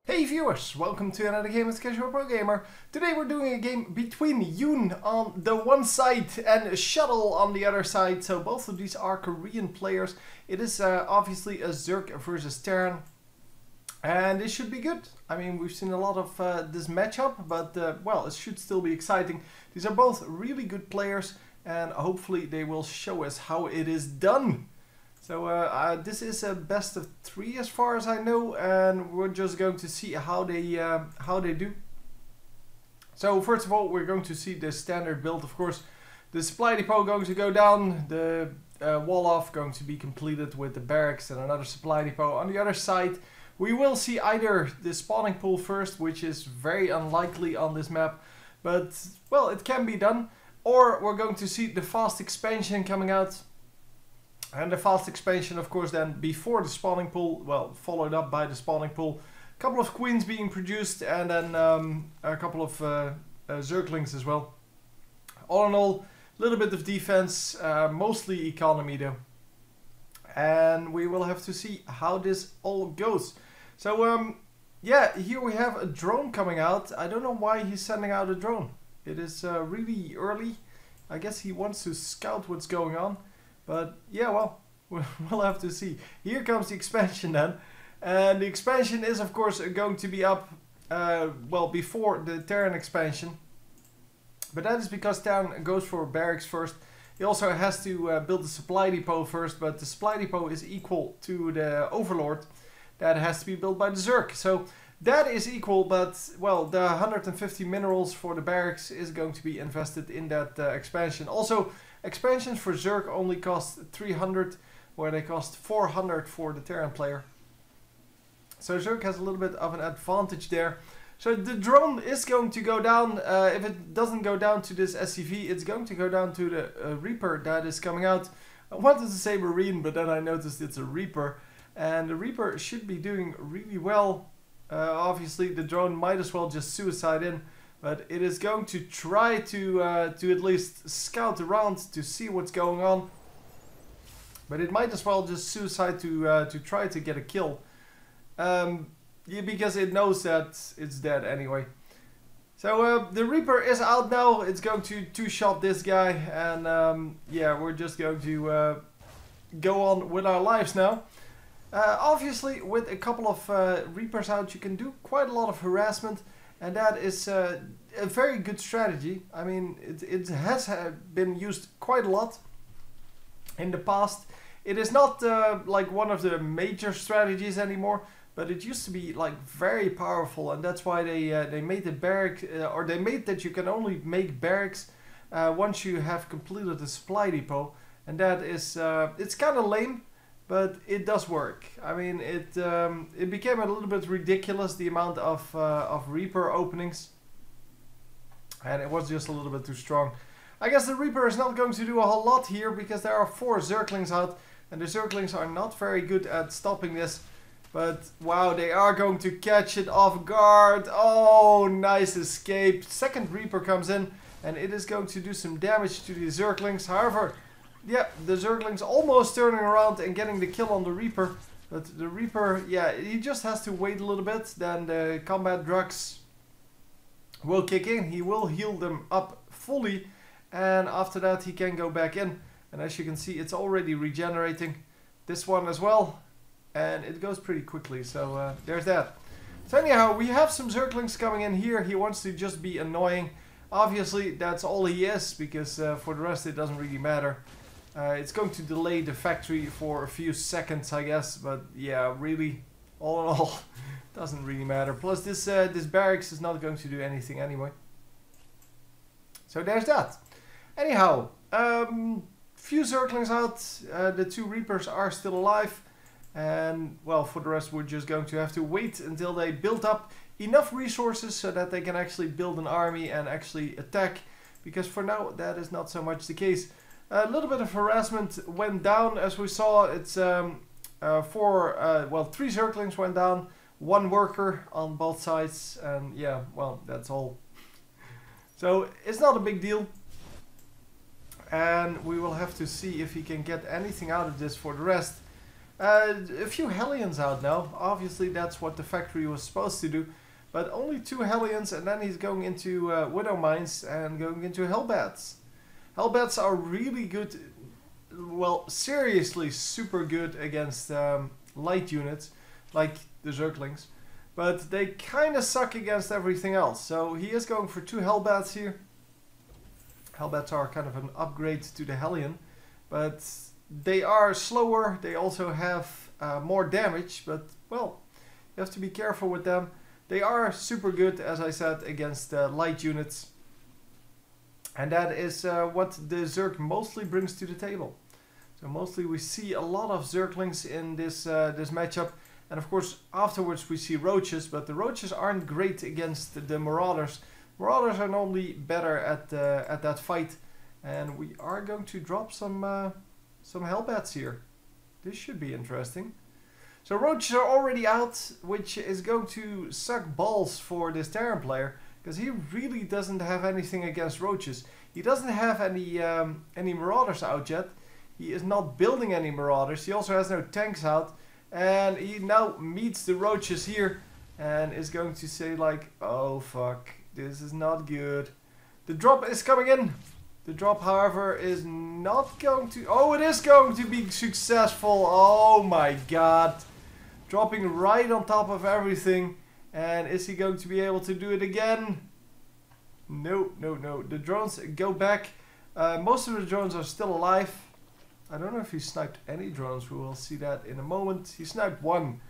Hey viewers, welcome to another game with Casual Pro Gamer. Today we're doing a game between Hyun on the one side and cShuttle on the other side. So both of these are Korean players. It is obviously a Zerg versus Terran. And this should be good. I mean, we've seen a lot of this matchup, but well, it should still be exciting. These are both really good players and hopefully they will show us how it is done. So this is a best of 3 as far as I know, and we're just going to see how they do. So first of all, we're going to see the standard build. Of course, the supply depot going to go down, the wall off going to be completed with the barracks and another supply depot. On the other side, we will see either the spawning pool first, which is very unlikely on this map, but well, it can be done, or we're going to see the fast expansion coming out. And the fast expansion, of course, then before the spawning pool, well, followed up by the spawning pool. A couple of queens being produced, and then a couple of zerglings as well. All in all, a little bit of defense, mostly economy though. And we will have to see how this all goes. So, yeah, here we have a drone coming out. I don't know why he's sending out a drone. It is really early. I guess he wants to scout what's going on. But yeah, well, we'll have to see. Here comes the expansion then. And the expansion is of course going to be up, well, before the Terran expansion. But that is because Terran goes for barracks first. He also has to build the supply depot first, but the supply depot is equal to the Overlord. That has to be built by the Zerg. So that is equal, but well, the 150 minerals for the barracks is going to be invested in that expansion. Also, expansions for Zerg only cost 300, where they cost 400 for the Terran player. So Zerg has a little bit of an advantage there. So the drone is going to go down. If it doesn't go down to this SCV, it's going to go down to the Reaper that is coming out. I wanted to say Marine, but then I noticed it's a Reaper. And the Reaper should be doing really well. Obviously, the drone might as well just suicide in. But it is going to try to at least scout around to see what's going on. But it might as well just suicide to try to get a kill. Yeah, because it knows that it's dead anyway. So the Reaper is out now. It's going to two-shot this guy. And yeah, we're just going to go on with our lives now. Obviously, with a couple of Reapers out, you can do quite a lot of harassment. And that is a very good strategy. I mean, it has been used quite a lot in the past. It is not like one of the major strategies anymore, but it used to be like very powerful, and that's why they made the barrack, or they made that you can only make barracks once you have completed the supply depot, and that is it's kind of lame. But it does work. I mean, it became a little bit ridiculous, the amount of Reaper openings. And it was just a little bit too strong. I guess the Reaper is not going to do a whole lot here, because there are 4 Zerglings out. And the Zerglings are not very good at stopping this. But wow, they are going to catch it off guard. Oh, nice escape. Second Reaper comes in, and it is going to do some damage to the Zerglings. However, yeah, the Zerglings almost turning around and getting the kill on the Reaper. But the Reaper, yeah, he just has to wait a little bit. Then the combat drugs will kick in. He will heal them up fully. And after that he can go back in. And as you can see, it's already regenerating. This one as well. And it goes pretty quickly. So there's that. So anyhow, we have some Zerglings coming in here. He wants to just be annoying. Obviously, that's all he is. Because for the rest, it doesn't really matter. It's going to delay the factory for a few seconds, I guess, but yeah, really, all in all, doesn't really matter. Plus, this barracks is not going to do anything anyway. So there's that. Anyhow, few Zerglings out. The 2 Reapers are still alive, and well, for the rest, we're just going to have to wait until they build up enough resources so that they can actually build an army and actually attack. Because for now, that is not so much the case. A little bit of harassment went down, as we saw. It's well, 3 Zerglings went down, 1 worker on both sides, and yeah, well, that's all. So it's not a big deal, and we will have to see if he can get anything out of this for the rest. A few Hellions out now. Obviously that's what the factory was supposed to do. But only 2 Hellions, and then he's going into Widow Mines and going into Hellbats. Hellbats are really good, well, seriously super good against light units, like the Zerglings. But they kind of suck against everything else. So he is going for 2 Hellbats here. Hellbats are kind of an upgrade to the Hellion. But they are slower, they also have more damage, but well, you have to be careful with them. They are super good, as I said, against light units. And that is what the Zerg mostly brings to the table. So mostly we see a lot of Zerglings in this this matchup. And of course afterwards we see Roaches, but the Roaches aren't great against the Marauders. Marauders are normally better at that fight. And we are going to drop some Hellbats here. This should be interesting. So Roaches are already out, which is going to suck balls for this Terran player, because he really doesn't have anything against Roaches. He doesn't have any Marauders out yet. He is not building any Marauders. He also has no tanks out, and he now meets the Roaches here and is going to say like, oh fuck, this is not good. The drop is coming in. The drop, however, is not going to... Oh, it is going to be successful. Oh my god. Dropping right on top of everything. And is he going to be able to do it again? No, no, no. The drones go back. Most of the drones are still alive. I don't know if he sniped any drones. We will see that in a moment. He sniped 1.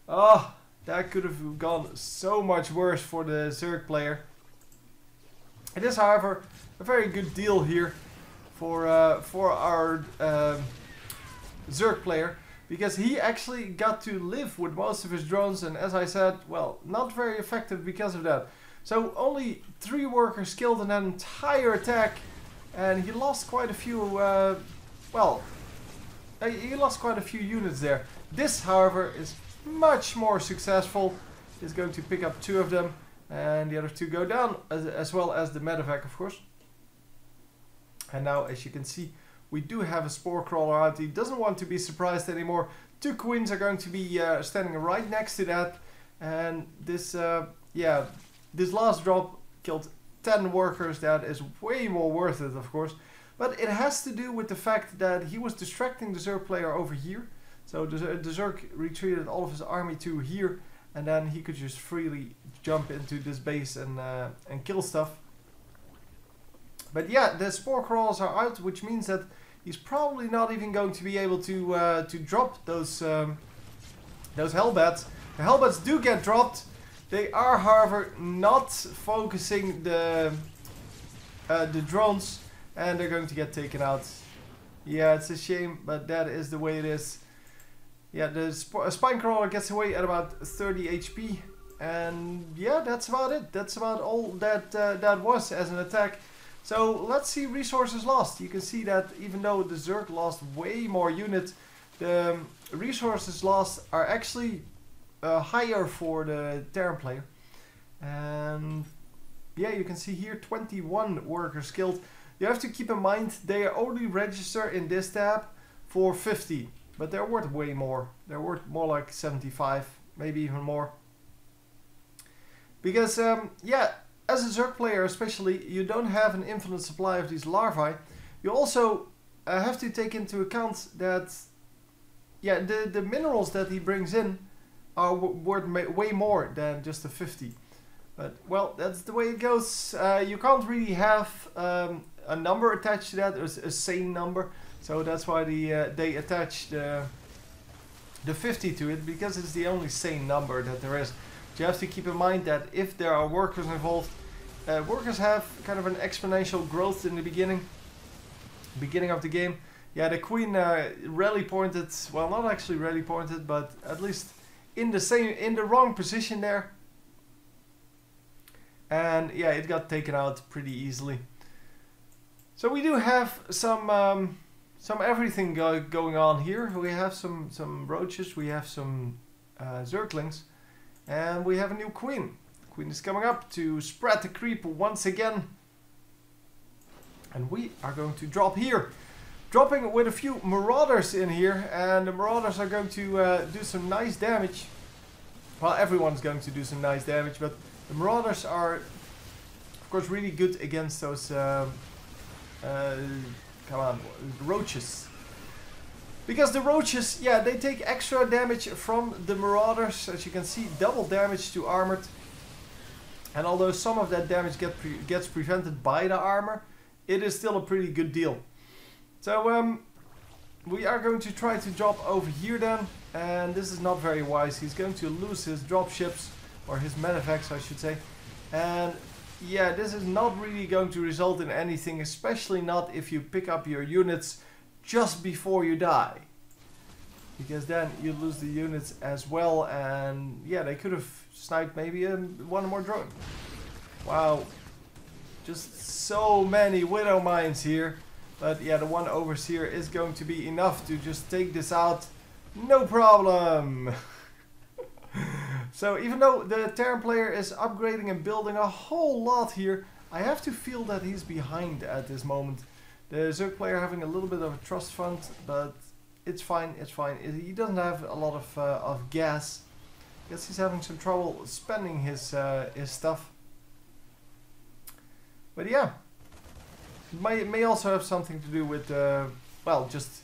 Oh, that could have gone so much worse for the Zerg player. It is, however, a very good deal here for our Zerg player, because he actually got to live with most of his drones, and as I said, well, not very effective because of that. So only 3 workers killed in that entire attack, and he lost quite a few, he lost quite a few units there. This, however, is much more successful. He's going to pick up 2 of them. And the other 2 go down, as well as the medevac, of course. And now, as you can see, we do have a Spore Crawler out. He doesn't want to be surprised anymore. 2 Queens are going to be standing right next to that. And this, this last drop killed 10 workers. That is way more worth it, of course. But it has to do with the fact that he was distracting the Zerg player over here. So the Zerg retreated all of his army to here. And then he could just freely jump into this base and kill stuff. But yeah, the Spore Crawlers are out, which means that he's probably not even going to be able to drop those Hellbats. The Hellbats do get dropped. They are, however, not focusing the drones, and they're going to get taken out. Yeah, it's a shame, but that is the way it is. Yeah, the Spine Crawler gets away at about 30 HP. And yeah, that's about it. That's about all that that was as an attack. So let's see resources lost. You can see that even though the Zerg lost way more units, the resources lost are actually higher for the Terran player. And yeah, you can see here 21 workers killed. You have to keep in mind they are only registered in this tab for 50. But they're worth way more. They're worth more like 75, maybe even more. Because, yeah, as a Zerg player especially, you don't have an infinite supply of these larvae. You also have to take into account that, yeah, the minerals that he brings in are worth way more than just the 50. But, well, that's the way it goes. You can't really have a number attached to that, a sane number. So that's why they attach the 50 to it, because it's the only sane number that there is. But you have to keep in mind that if there are workers involved, workers have kind of an exponential growth in the beginning of the game. Yeah, the Queen rally pointed, well, not actually rally pointed, but at least in the wrong position there. And yeah, it got taken out pretty easily. So we do have some everything going on here. We have some Roaches, we have some Zerglings, and we have a new Queen. Queen is coming up to spread the creep once again. And we are going to drop here. dropping with a few Marauders in here, and the Marauders are going to do some nice damage. Well, everyone's going to do some nice damage, but the Marauders are, of course, really good against those, roaches. Because the roaches, yeah, they take extra damage from the Marauders. As you can see, double damage to armored. And although some of that damage gets prevented by the armor, it is still a pretty good deal. So we are going to try to drop over here then. And this is not very wise. He's going to lose his dropships, or his medevacs I should say. And yeah, this is not really going to result in anything, especially not if you pick up your units just before you die. Because then you lose the units as well, and yeah, they could have sniped maybe one more drone. Wow, just so many Widow Mines here. But yeah, the one Overseer is going to be enough to just take this out, no problem. So even though the Terran player is upgrading and building a whole lot here, I have to feel that he's behind at this moment. The Zerg player having a little bit of a trust fund, but it's fine, it's fine. He doesn't have a lot of gas. I guess he's having some trouble spending his stuff. But yeah, it may also have something to do with, well, just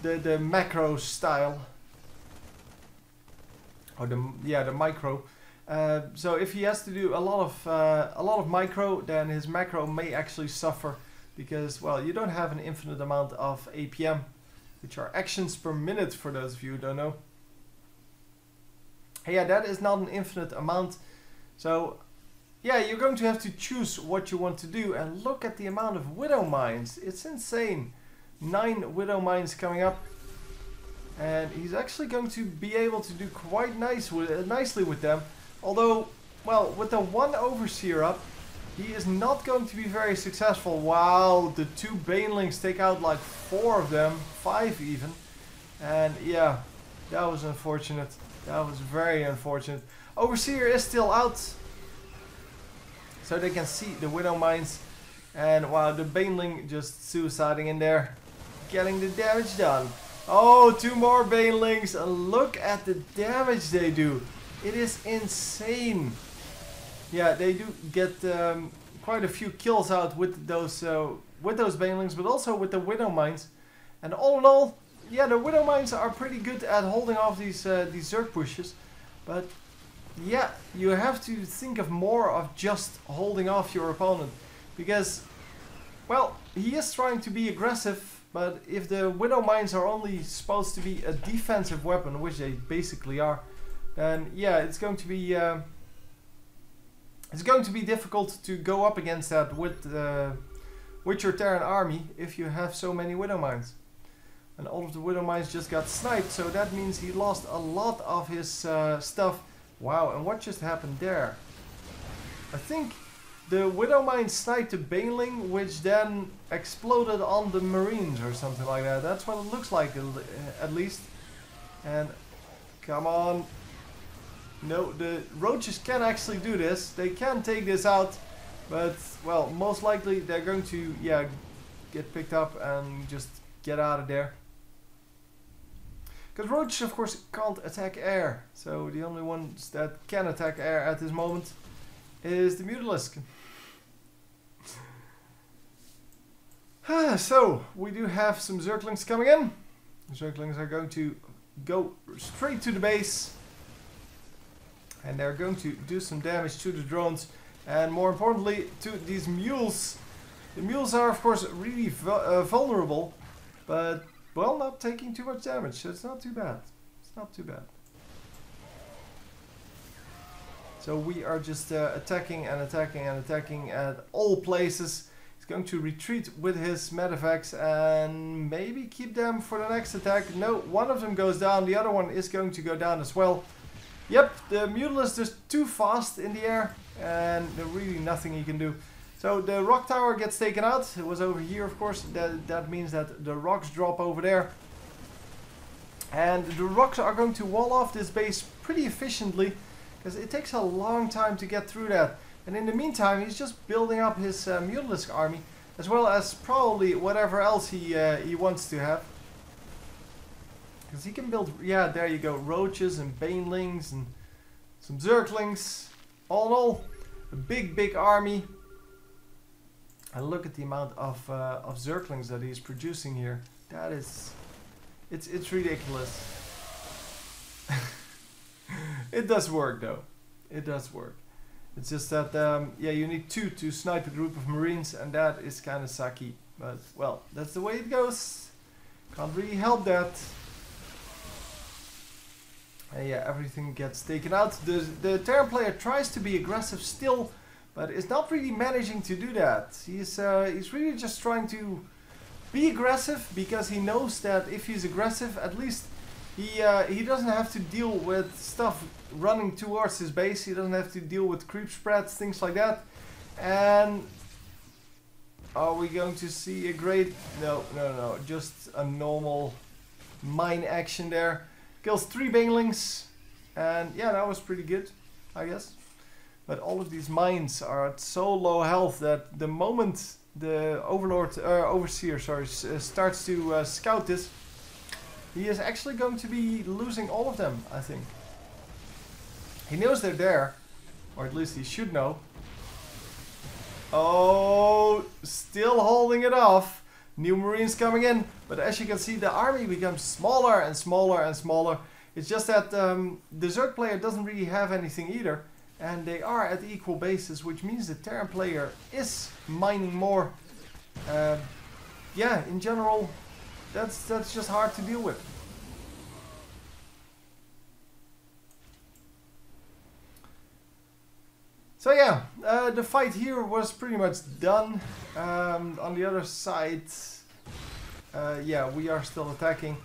the macro style. Or the micro. So if he has to do a lot of micro, then his macro may actually suffer, because, well, you don't have an infinite amount of APM, which are actions per minute for those of you who don't know. Yeah, that is not an infinite amount. So yeah, you're going to have to choose what you want to do, and look at the amount of Widow Mines. It's insane. 9 Widow Mines coming up. And he's actually going to be able to do quite nicely with them. Although, well, with the one Overseer up, he is not going to be very successful. Wow, the 2 Banelings take out like 4 of them, 5 even. And yeah, that was unfortunate. That was very unfortunate. Overseer is still out. So they can see the Widow Mines. And wow, the Baneling just suiciding in there, getting the damage done. Oh, 2 more Banelings, and look at the damage they do. It is insane. Yeah, they do get quite a few kills out with those Banelings, but also with the Widow Mines. And all in all, yeah, the Widow Mines are pretty good at holding off these Zerg pushes. But yeah, you have to think of more of just holding off your opponent. Because, well, he is trying to be aggressive. But if the Widow Mines are only supposed to be a defensive weapon, which they basically are, then yeah, it's going to be difficult to go up against that with your Terran army if you have so many Widow Mines. And all of the Widow Mines just got sniped, so that means he lost a lot of his stuff. Wow, and what just happened there? I think the Widow Mine sniped a Baneling, which then exploded on the Marines or something like that. That's what it looks like, at least. And come on. No, the roaches can actually do this. They can take this out. But, well, most likely they're going to, yeah, get picked up and just get out of there. Because roaches, of course, can't attack air. So the only ones that can attack air at this moment is the Mutalisk. So, we do have some Zerglings coming in. The Zerglings are going to go straight to the base. And they're going to do some damage to the drones. And more importantly, to these mules. The mules are, of course, really vulnerable. But, well, not taking too much damage. So it's not too bad. It's not too bad. So we are just attacking and attacking and attacking at all places. He's going to retreat with his medevacs and maybe keep them for the next attack. No, one of them goes down. The other one is going to go down as well. Yep, the Mutalisk is just too fast in the air. And there's really nothing he can do. So the rock tower gets taken out. It was over here, of course. That means that the rocks drop over there. And the rocks are going to wall off this base pretty efficiently, because it takes a long time to get through that. And in the meantime, he's just building up his Mutalisk army. as well as probably whatever else he wants to have. Because he can build, yeah, there you go, roaches and banelings and some zerglings. All in all, a big army. And look at the amount of zerglings that he's producing here. That is, it's ridiculous. It does work though. It does work. It's just that, yeah, you need 2 to snipe a group of marines, and that is kind of sucky. But, well, that's the way it goes. Can't really help that. And yeah, everything gets taken out. The Terran player tries to be aggressive still, but is not really managing to do that. He's really just trying to be aggressive, because he knows that if he's aggressive, at least he doesn't have to deal with stuff running towards his base. He doesn't have to deal with creep spreads, things like that. And are we going to see a great... No, just a normal mine action there. Kills 3 banelings, and yeah, that was pretty good, I guess. But all of these mines are at so low health that the moment the overseer starts to scout this, he is actually going to be losing all of them, I think. He knows they're there, or at least he should know. Oh, still holding it off. New marines coming in, but as you can see, the army becomes smaller and smaller and smaller. It's just that the Zerg player doesn't really have anything either, and they are at equal bases, which means the Terran player is mining more. Yeah, in general, that's just hard to deal with. So yeah, the fight here was pretty much done. On the other side, yeah, we are still attacking.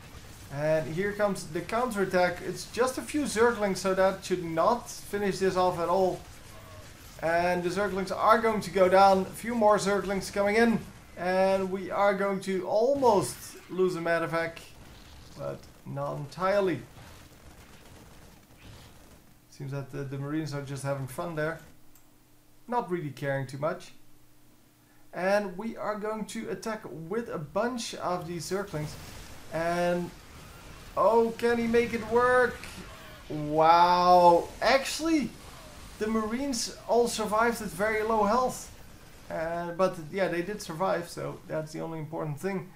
And here comes the counterattack. It's just a few Zerglings, so that should not finish this off at all. And the Zerglings are going to go down. A few more Zerglings coming in. And we are going to almost lose a medevac, but not entirely. Seems that the Marines are just having fun there. Not really caring too much. And we are going to attack with a bunch of these Zerglings. And oh, can he make it work? Wow. Actually, the Marines all survived at very low health. But yeah, they did survive, so that's the only important thing.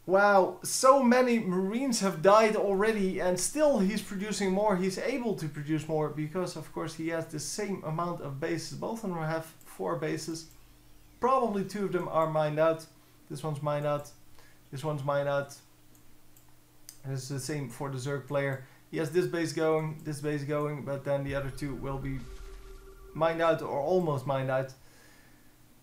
Wow, so many Marines have died already, and still he's producing more. He's able to produce more because, of course, he has the same amount of bases. Both of them have 4 bases. Probably 2 of them are mined out. This one's mined out. This one's mined out. And it's the same for the Zerg player. He has this base going, but then the other 2 will be mined out or almost mined out.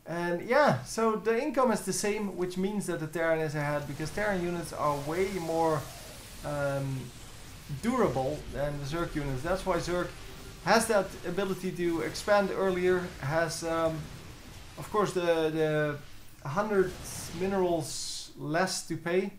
And yeah, so the income is the same, which means that the Terran is ahead, because Terran units are way more durable than the Zerg units. That's why Zerg has that ability to expand earlier, has of course the 100 minerals less to pay,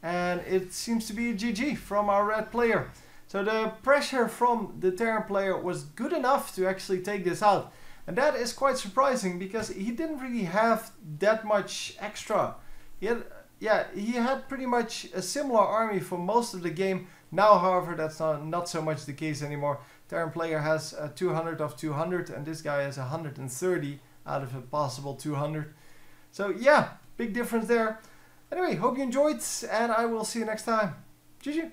and it seems to be a GG from our red player. So the pressure from the Terran player was good enough to actually take this out. And that is quite surprising, because he didn't really have that much extra. He had pretty much a similar army for most of the game. Now, however, that's not so much the case anymore. Terran player has 200 of 200, and this guy has 130 out of a possible 200. So yeah, big difference there. Anyway, hope you enjoyed, and I will see you next time. GG!